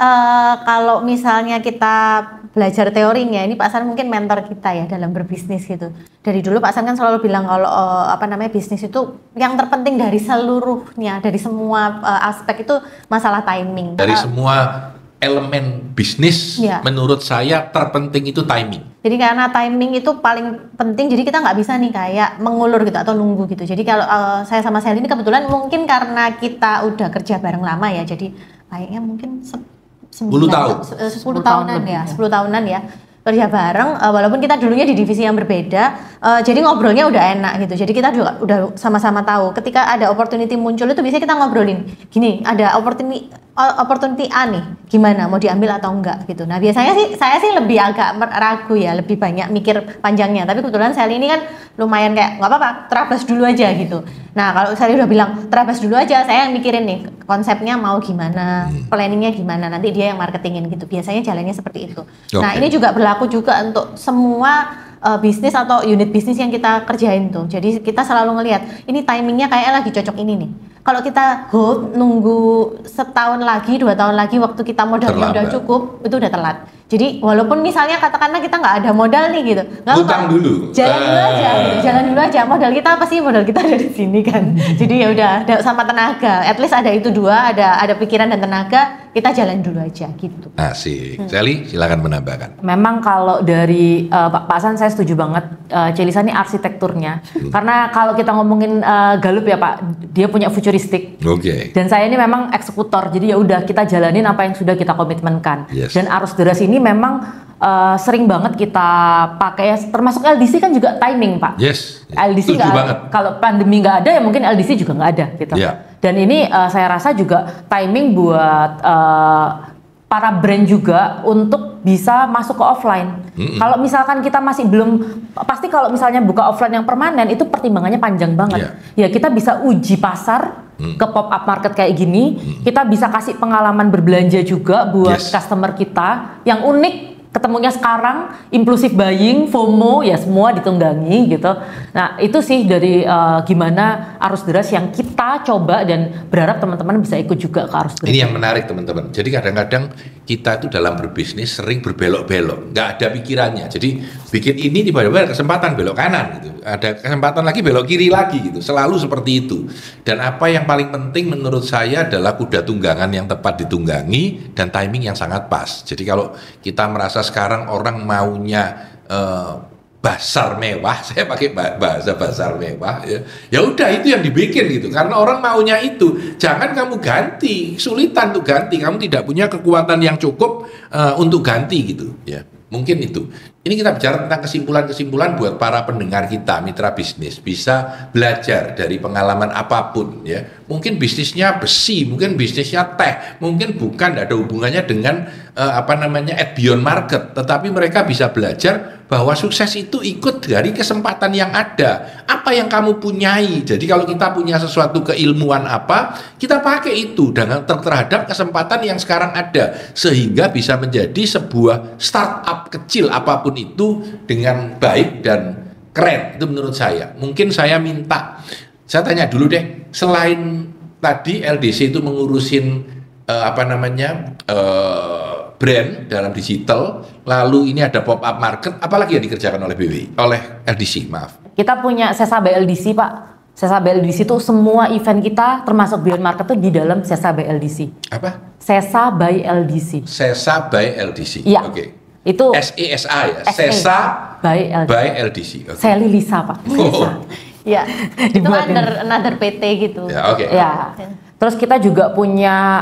kalau misalnya kita belajar teorinya, ini Pak San mungkin mentor kita ya dalam berbisnis gitu. Dari dulu Pak San kan selalu bilang kalau bisnis itu yang terpenting dari seluruhnya, dari semua aspek itu masalah timing.
Dari semua elemen bisnis, menurut saya terpenting itu timing.
Jadi karena timing itu paling penting, jadi kita nggak bisa nih kayak mengulur gitu atau nunggu gitu. Jadi kalau saya sama Sally ini kebetulan mungkin karena kita udah kerja bareng lama ya, jadi kayaknya mungkin 10 tahunan ya, 10 tahunan ya kerja bareng, walaupun kita dulunya di divisi yang berbeda, jadi ngobrolnya udah enak gitu. Jadi kita juga udah sama-sama tahu ketika ada opportunity muncul itu biasanya kita ngobrolin, gini ada opportunity A nih, gimana mau diambil atau enggak gitu. Nah biasanya sih saya sih lebih agak ragu ya, lebih banyak mikir panjangnya. Tapi kebetulan Sally ini kan lumayan kayak nggak apa-apa, terabas dulu aja gitu. Nah kalau Sally udah bilang terabas dulu aja, saya yang mikirin nih konsepnya mau gimana, planningnya gimana, nanti dia yang marketingin gitu. Biasanya jalannya seperti itu. Nah ini juga berlaku juga untuk semua bisnis atau unit bisnis yang kita kerjain tuh. Jadi kita selalu ngelihat ini timingnya kayaknya lagi cocok ini nih. Kalau kita hold nunggu setahun lagi, 2 tahun lagi waktu kita modalnya udah cukup, itu udah telat. Jadi walaupun misalnya katakanlah kita nggak ada modal nih gitu, nggak
Utang
apa,
dulu.
jalan dulu aja, gitu. Jalan dulu aja. Modal kita apa sih? Modal kita ada di sini kan. Jadi ya udah, sama tenaga. At least ada itu dua, ada pikiran dan tenaga. Kita jalan dulu aja gitu.
Asik. Sally, silakan menambahkan.
Memang kalau dari Pak Hasan saya setuju banget, Celisa ini arsitekturnya. Karena kalau kita ngomongin Galup ya Pak, dia punya futuristik.
Oke.
Dan saya ini memang eksekutor, jadi ya udah kita jalanin apa yang sudah kita komitmenkan.
Yes.
Dan arus deras ini memang sering banget kita pakai, ya, termasuk LDC kan juga timing Pak.
Yes.
LDC
Setuju
nggak,
banget.
kalau pandemi nggak ada ya mungkin LDC juga nggak ada gitu.
Yeah.
Dan ini saya rasa juga timing buat para brand juga untuk bisa masuk ke offline. Kalau misalkan kita masih belum, pasti kalau misalnya buka offline yang permanen itu pertimbangannya panjang banget. Ya kita bisa uji pasar ke pop up market kayak gini, kita bisa kasih pengalaman berbelanja juga buat customer kita yang unik. Ketemunya sekarang, impulsive buying, FOMO, ya semua ditunggangi gitu. Nah itu sih dari gimana arus deras yang kita coba dan berharap teman-teman bisa ikut juga ke arus deras.
Ini yang menarik teman-teman. Jadi kadang-kadang kita itu dalam berbisnis sering berbelok-belok, nggak ada pikirannya. Jadi bikin ini tiba-tiba ada kesempatan belok kanan gitu, ada kesempatan lagi belok kiri lagi gitu. Selalu seperti itu. Dan apa yang paling penting menurut saya adalah kuda tunggangan yang tepat ditunggangi dan timing yang sangat pas. Jadi kalau kita merasa sekarang orang maunya basar mewah, saya pakai bahasa basar mewah ya udah itu yang dibikin gitu, karena orang maunya itu. Jangan kamu ganti, sulitan untuk ganti, kamu tidak punya kekuatan yang cukup untuk ganti gitu ya. Mungkin itu. Ini kita bicara tentang kesimpulan-kesimpulan buat para pendengar kita, mitra bisnis, bisa belajar dari pengalaman apapun ya. Mungkin bisnisnya besi, mungkin bisnisnya teh, mungkin bukan, tidak ada hubungannya dengan at beyond market, tetapi mereka bisa belajar bahwa sukses itu ikut dari kesempatan yang ada. Apa yang kamu punyai. Jadi kalau kita punya sesuatu keilmuan apa, kita pakai itu dengan terhadap kesempatan yang sekarang ada, sehingga bisa menjadi sebuah startup kecil apapun itu dengan baik dan keren. Itu menurut saya. Mungkin saya tanya dulu deh, selain tadi LDC itu mengurusin brand dalam digital, lalu ini ada pop up market, apalagi yang dikerjakan oleh oleh LDC, maaf.
Kita punya Sesa by LDC Pak. Sesa by LDC itu semua event kita termasuk Beyond Market itu di dalam Sesa by LDC.
Apa?
Sesa by LDC.
Sesa by LDC.
Iya.
Oke.
Itu
SESA ya. Sesa
by
LDC. Okay.
Sally Lisa Pak.
Ya, itu another PT gitu.
Ya, oke.
Ya. Terus kita juga punya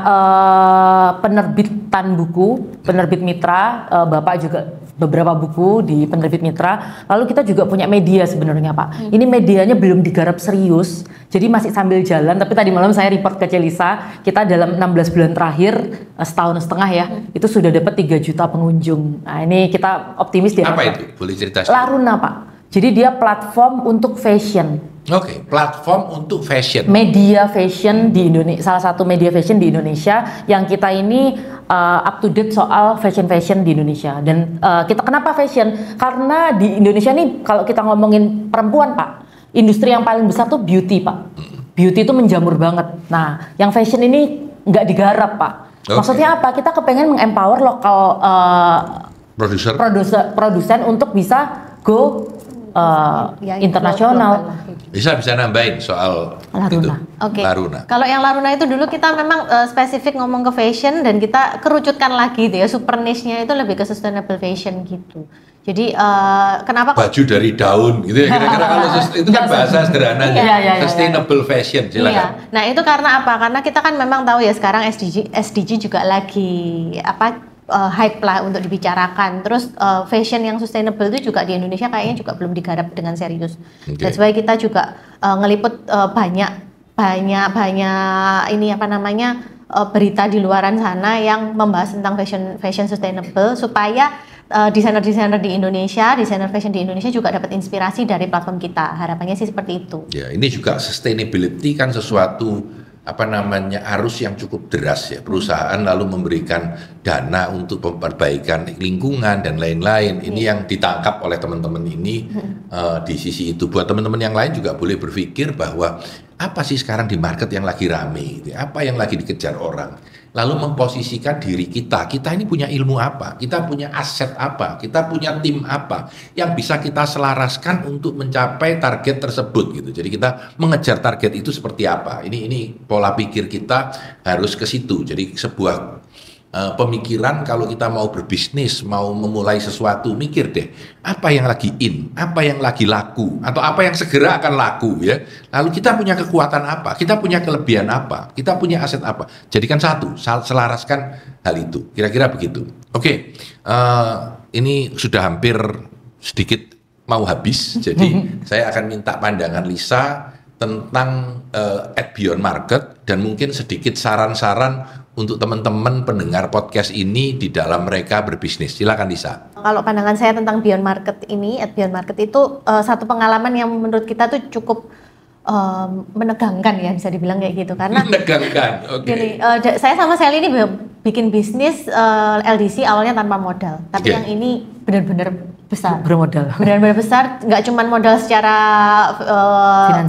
penerbitan buku, penerbit mitra, Bapak juga beberapa buku di penerbit mitra. Lalu kita juga punya media sebenarnya Pak. Ini medianya belum digarap serius, jadi masih sambil jalan. Tapi tadi malam saya report ke Celisa, kita dalam 16 bulan terakhir, setahun setengah ya, itu sudah dapat 3 juta pengunjung. Nah ini kita optimis di
apa itu? Boleh cerita?
Laruna Pak. Jadi dia platform untuk fashion.
Oke, platform untuk fashion.
Media fashion di Indonesia, salah satu media fashion di Indonesia yang kita ini up to date soal fashion di Indonesia. Dan kita kenapa fashion? Karena di Indonesia nih kalau kita ngomongin perempuan Pak, industri yang paling besar tuh beauty Pak. Beauty itu menjamur banget. Nah, yang fashion ini nggak digarap Pak. Maksudnya apa? Kita kepengen mengempower lokal produsen untuk bisa go internasional.
Bisa nambahin soal
Laruna.
Oke.
Laruna.
Kalau yang Laruna itu dulu kita memang spesifik ngomong ke fashion dan kita kerucutkan lagi gitu ya, super niche-nya itu lebih ke sustainable fashion gitu. Jadi kenapa
baju dari daun gitu ya kira-kira kalau itu kan bahasa sederhananya. Sustainable fashion, silakan.
Iya. Nah, itu karena apa? Karena kita kan memang tahu ya sekarang SDG juga lagi hype lah untuk dibicarakan. Terus fashion yang sustainable itu juga di Indonesia kayaknya juga belum digarap dengan serius. That's why kita juga ngeliput banyak ini berita di luaran sana yang membahas tentang fashion sustainable supaya desainer-desainer di Indonesia, desainer fashion di Indonesia juga dapat inspirasi dari platform kita. Harapannya sih seperti itu. Ya,
ini juga sustainability kan sesuatu arus yang cukup deras ya. Perusahaan lalu memberikan dana untuk perbaikan lingkungan dan lain-lain. Ini yang ditangkap oleh teman-teman ini di sisi itu. Buat teman-teman yang lain juga boleh berpikir bahwa apa sih sekarang di market yang lagi rame, gitu, apa yang lagi dikejar orang. Lalu memposisikan diri kita ini punya ilmu apa, kita punya aset apa, kita punya tim apa yang bisa kita selaraskan untuk mencapai target tersebut gitu. Jadi kita mengejar target itu seperti apa. Ini pola pikir kita harus ke situ. Jadi sebuah pemikiran kalau kita mau berbisnis, mau memulai sesuatu, mikir deh apa yang lagi in, apa yang lagi laku, atau apa yang segera akan laku ya. Lalu kita punya kekuatan apa, kita punya kelebihan apa, kita punya aset apa. Jadikan satu, selaraskan hal itu. Kira-kira begitu. Oke, ini sudah hampir sedikit mau habis, jadi saya akan minta pandangan Lisa tentang at Beyond Market dan mungkin sedikit saran-saran untuk teman-teman pendengar podcast ini di dalam mereka berbisnis. Silakan Lisa.
Kalau pandangan saya tentang Beyond Market ini, at Beyond Market itu satu pengalaman yang menurut kita tuh cukup menegangkan ya, bisa dibilang kayak gitu karena
menegangkan. Oke.
Gini, saya sama Sally ini bikin bisnis LDC awalnya tanpa modal, tapi yang ini benar-benar besar.
Bermodal.
Benar-benar besar, nggak cuma modal secara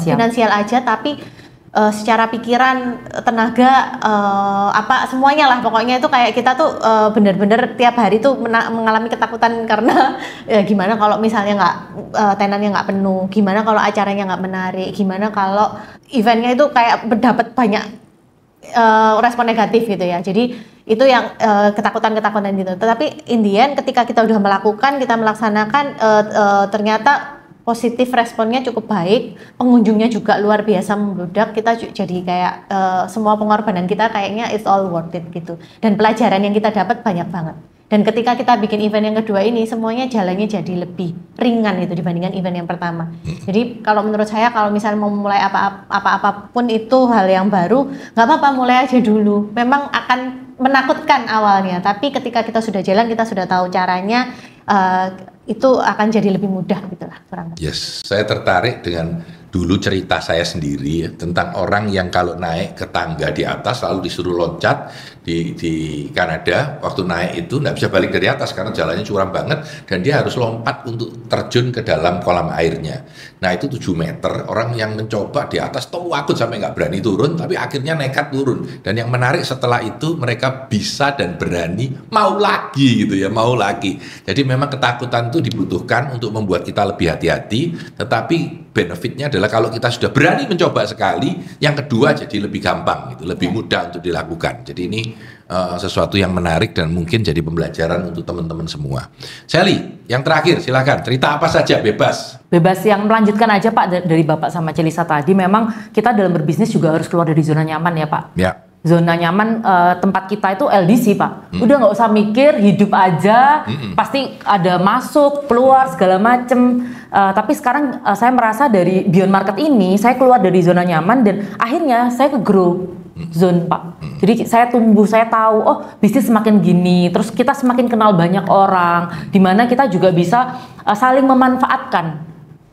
finansial aja, tapi secara pikiran, tenaga, apa semuanya lah pokoknya itu kayak kita tuh bener-bener tiap hari tuh mengalami ketakutan karena gimana kalau misalnya tenannya nggak penuh, gimana kalau acaranya nggak menarik, gimana kalau eventnya itu kayak mendapat banyak respon negatif gitu ya. Jadi itu yang ketakutan-ketakutan gitu. Tetapi in the end ketika kita udah melakukan, kita melaksanakan, ternyata positif responnya cukup baik, pengunjungnya juga luar biasa membludak, kita jadi kayak semua pengorbanan kita kayaknya it's all worth it gitu. Dan pelajaran yang kita dapat banyak banget. Dan ketika kita bikin event yang kedua ini, semuanya jalannya jadi lebih ringan gitu dibandingkan event yang pertama. Jadi kalau menurut saya kalau misalnya mau mulai apa-apapun itu hal yang baru, nggak apa-apa mulai aja dulu. Memang akan menakutkan awalnya, tapi ketika kita sudah jalan, kita sudah tahu caranya, itu akan jadi lebih mudah gitulah kurang.
Yes, saya tertarik dengan dulu cerita saya sendiri ya, tentang orang yang kalau naik ke tangga di atas lalu disuruh loncat di Kanada. Waktu naik itu nggak bisa balik dari atas karena jalannya curam banget dan dia harus lompat untuk terjun ke dalam kolam airnya. Nah itu 7 meter, orang yang mencoba di atas takut sampai nggak berani turun, tapi akhirnya nekat turun. Dan yang menarik setelah itu mereka bisa dan berani mau lagi gitu ya, mau lagi. Jadi memang ketakutan itu dibutuhkan untuk membuat kita lebih hati-hati, tetapi benefitnya adalah kalau kita sudah berani mencoba sekali, yang kedua jadi lebih gampang gitu, lebih mudah untuk dilakukan. Jadi ini sesuatu yang menarik dan mungkin jadi pembelajaran untuk teman-teman semua. Sally, yang terakhir silakan cerita apa saja, bebas.
Bebas, yang melanjutkan aja Pak dari Bapak sama Celisa tadi, memang kita dalam berbisnis juga harus keluar dari zona nyaman ya Pak. Ya. Zona nyaman tempat kita itu LDC Pak. Udah nggak usah mikir, hidup aja, pasti ada masuk, keluar segala macem. Tapi sekarang saya merasa dari Beyond Market ini, saya keluar dari zona nyaman dan akhirnya saya ke grow zone Pak. Jadi saya tumbuh, saya tahu, oh bisnis semakin gini, terus kita semakin kenal banyak orang, dimana kita juga bisa saling memanfaatkan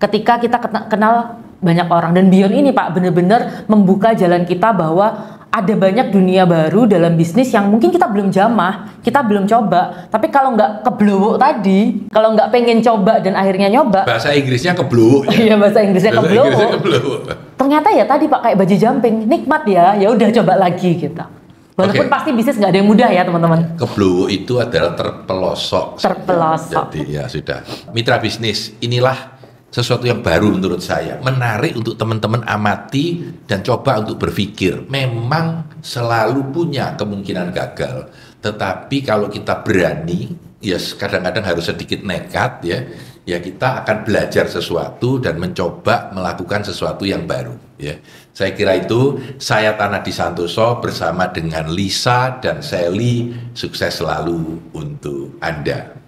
ketika kita kenal banyak orang. Dan Beyond ini Pak benar-benar membuka jalan kita bahwa ada banyak dunia baru dalam bisnis yang mungkin kita belum jamah, kita belum coba. Tapi kalau nggak keblowok tadi, kalau nggak pengen coba dan akhirnya nyoba.
Bahasa Inggrisnya keblowok.
Iya, bahasa Inggrisnya keblowok. Ternyata ya tadi Pak kayak baju jumping, nikmat ya udah coba lagi kita. Walaupun pasti bisnis nggak ada yang mudah ya teman-teman.
Keblowok itu adalah terpelosok. Jadi ya sudah. Mitra bisnis, inilah sesuatu yang baru menurut saya, menarik untuk teman-teman amati dan coba untuk berpikir. Memang selalu punya kemungkinan gagal, tetapi kalau kita berani, ya kadang-kadang harus sedikit nekat ya kita akan belajar sesuatu dan mencoba melakukan sesuatu yang baru ya. Saya kira itu. Saya Tanadi Santoso bersama dengan Lisa dan Sally, sukses selalu untuk Anda.